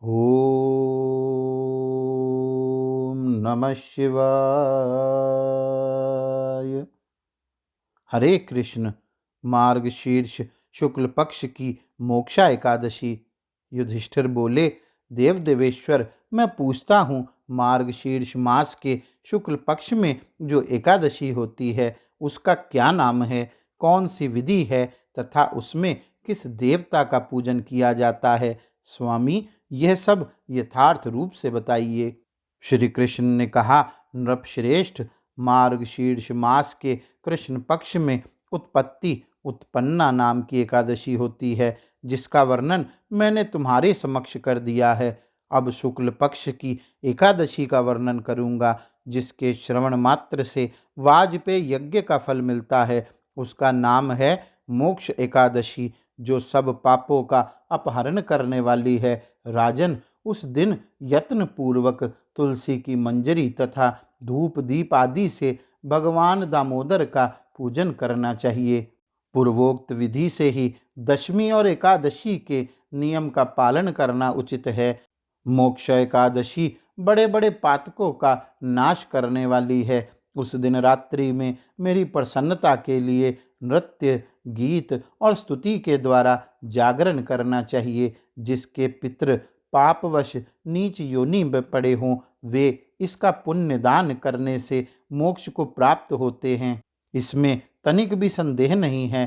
ओम नमः शिवाय। हरे कृष्ण। मार्गशीर्ष शुक्ल पक्ष की मोक्षा एकादशी। युधिष्ठिर बोले, देव देवेश्वर, मैं पूछता हूँ, मार्गशीर्ष मास के शुक्ल पक्ष में जो एकादशी होती है उसका क्या नाम है, कौन सी विधि है तथा उसमें किस देवता का पूजन किया जाता है? स्वामी, यह सब यथार्थ रूप से बताइए। श्री कृष्ण ने कहा, नृपश्रेष्ठ, मार्गशीर्ष मास के कृष्ण पक्ष में उत्पत्ति उत्पन्ना नाम की एकादशी होती है, जिसका वर्णन मैंने तुम्हारे समक्ष कर दिया है। अब शुक्ल पक्ष की एकादशी का वर्णन करूंगा, जिसके श्रवण मात्र से वाजपेय यज्ञ का फल मिलता है। उसका नाम है मोक्ष एकादशी, जो सब पापों का अपहरण करने वाली है। राजन, उस दिन यत्न पूर्वक तुलसी की मंजरी तथा धूप दीप आदि से भगवान दामोदर का पूजन करना चाहिए। पूर्वोक्त विधि से ही दशमी और एकादशी के नियम का पालन करना उचित है। मोक्ष एकादशी बड़े बड़े पातकों का नाश करने वाली है। उस दिन रात्रि में मेरी प्रसन्नता के लिए नृत्य, गीत और स्तुति के द्वारा जागरण करना चाहिए। जिसके पितृ पापवश नीच योनि में पड़े हों, वे इसका पुण्य दान करने से मोक्ष को प्राप्त होते हैं, इसमें तनिक भी संदेह नहीं है।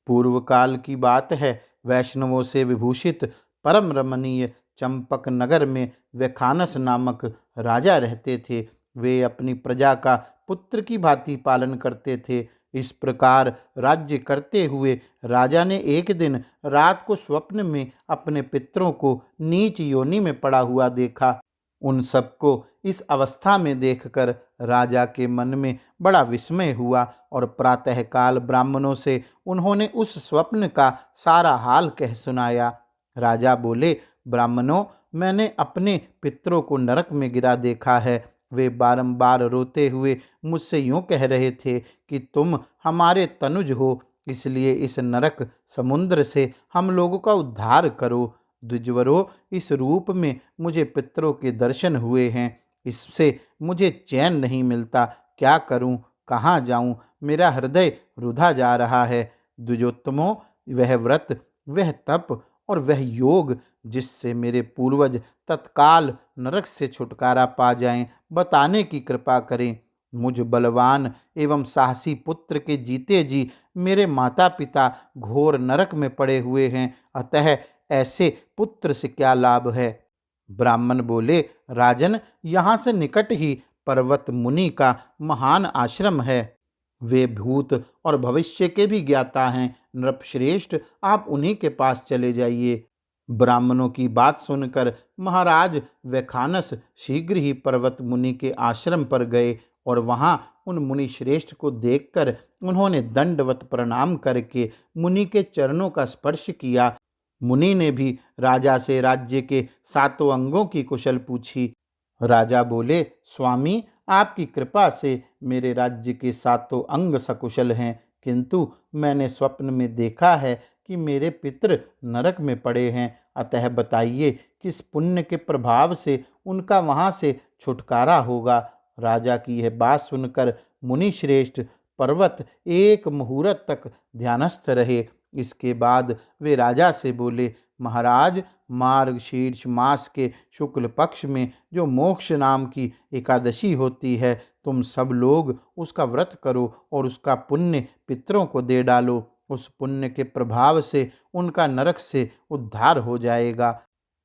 पूर्व काल की बात है, वैष्णवों से विभूषित परम रमणीय चंपक नगर में वैखानस नामक राजा रहते थे। वे अपनी प्रजा का पुत्र की भांति पालन करते थे। इस प्रकार राज्य करते हुए राजा ने एक दिन रात को स्वप्न में अपने पितरों को नीच योनि में पड़ा हुआ देखा। उन सबको इस अवस्था में देखकर राजा के मन में बड़ा विस्मय हुआ और प्रातःकाल ब्राह्मणों से उन्होंने उस स्वप्न का सारा हाल कह सुनाया। राजा बोले, ब्राह्मणों, मैंने अपने पितरों को नरक में गिरा देखा है। वे बारंबार रोते हुए मुझसे यूं कह रहे थे कि तुम हमारे तनुज हो, इसलिए इस नरक समुद्र से हम लोगों का उद्धार करो। द्विजवरों, इस रूप में मुझे पितरों के दर्शन हुए हैं, इससे मुझे चैन नहीं मिलता। क्या करूं, कहाँ जाऊं? मेरा हृदय रुधा जा रहा है। द्विजोत्तमों, वह व्रत, वह तप और वह योग जिससे मेरे पूर्वज तत्काल नरक से छुटकारा पा जाएं, बताने की कृपा करें। मुझ बलवान एवं साहसी पुत्र के जीते जी मेरे माता पिता घोर नरक में पड़े हुए हैं, अतः ऐसे पुत्र से क्या लाभ है? ब्राह्मण बोले, राजन, यहाँ से निकट ही पर्वत मुनि का महान आश्रम है। वे भूत और भविष्य के भी ज्ञाता हैं। नृपश्रेष्ठ, आप उन्हीं के पास चले जाइए। ब्राह्मणों की बात सुनकर महाराज वैखानस शीघ्र ही पर्वत मुनि के आश्रम पर गए और वहां उन मुनि श्रेष्ठ को देखकर उन्होंने दंडवत प्रणाम करके मुनि के चरणों का स्पर्श किया। मुनि ने भी राजा से राज्य के सातों अंगों की कुशल पूछी। राजा बोले, स्वामी, आपकी कृपा से मेरे राज्य के सातों अंग सकुशल हैं, किंतु मैंने स्वप्न में देखा है कि मेरे पितृ नरक में पड़े हैं। अतः बताइए, किस पुण्य के प्रभाव से उनका वहां से छुटकारा होगा? राजा की यह बात सुनकर मुनि श्रेष्ठ पर्वत एक मुहूर्त तक ध्यानस्थ रहे। इसके बाद वे राजा से बोले, महाराज, मार्गशीर्ष मास के शुक्ल पक्ष में जो मोक्ष नाम की एकादशी होती है, तुम सब लोग उसका व्रत करो और उसका पुण्य पितरों को दे डालो। उस पुण्य के प्रभाव से उनका नरक से उद्धार हो जाएगा।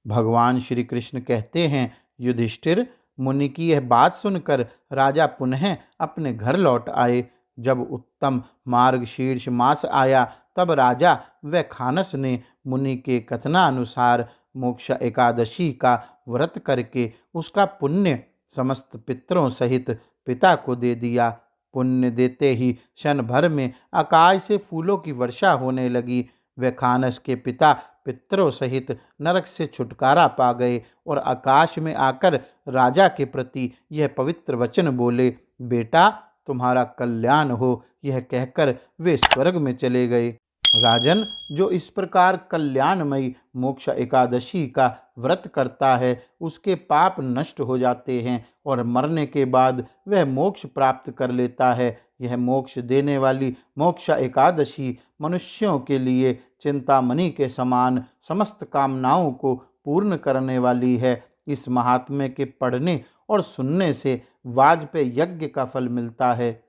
भगवान श्री कृष्ण कहते हैं, युधिष्ठिर, मुनि की यह बात सुनकर राजा पुनः अपने घर लौट आए। जब उत्तम मार्गशीर्ष मास आया, तब राजा वैखानस ने मुनि के कथनानुसार मोक्ष एकादशी का व्रत करके उसका पुण्य समस्त पितरों सहित पिता को दे दिया। पुण्य देते ही क्षण भर में आकाश से फूलों की वर्षा होने लगी। वैखानस के पिता पितरों सहित नरक से छुटकारा पा गए और आकाश में आकर राजा के प्रति यह पवित्र वचन बोले, बेटा, तुम्हारा कल्याण हो। यह कहकर वे स्वर्ग में चले गए। राजन, जो इस प्रकार कल्याणमयी मोक्ष एकादशी का व्रत करता है उसके पाप नष्ट हो जाते हैं और मरने के बाद वह मोक्ष प्राप्त कर लेता है। यह मोक्ष देने वाली मोक्ष एकादशी मनुष्यों के लिए चिंतामणि के समान समस्त कामनाओं को पूर्ण करने वाली है। इस महात्म्य के पढ़ने और सुनने से वाजपेय यज्ञ का फल मिलता है।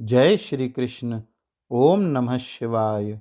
जय श्री कृष्ण। ओम नमः शिवाय।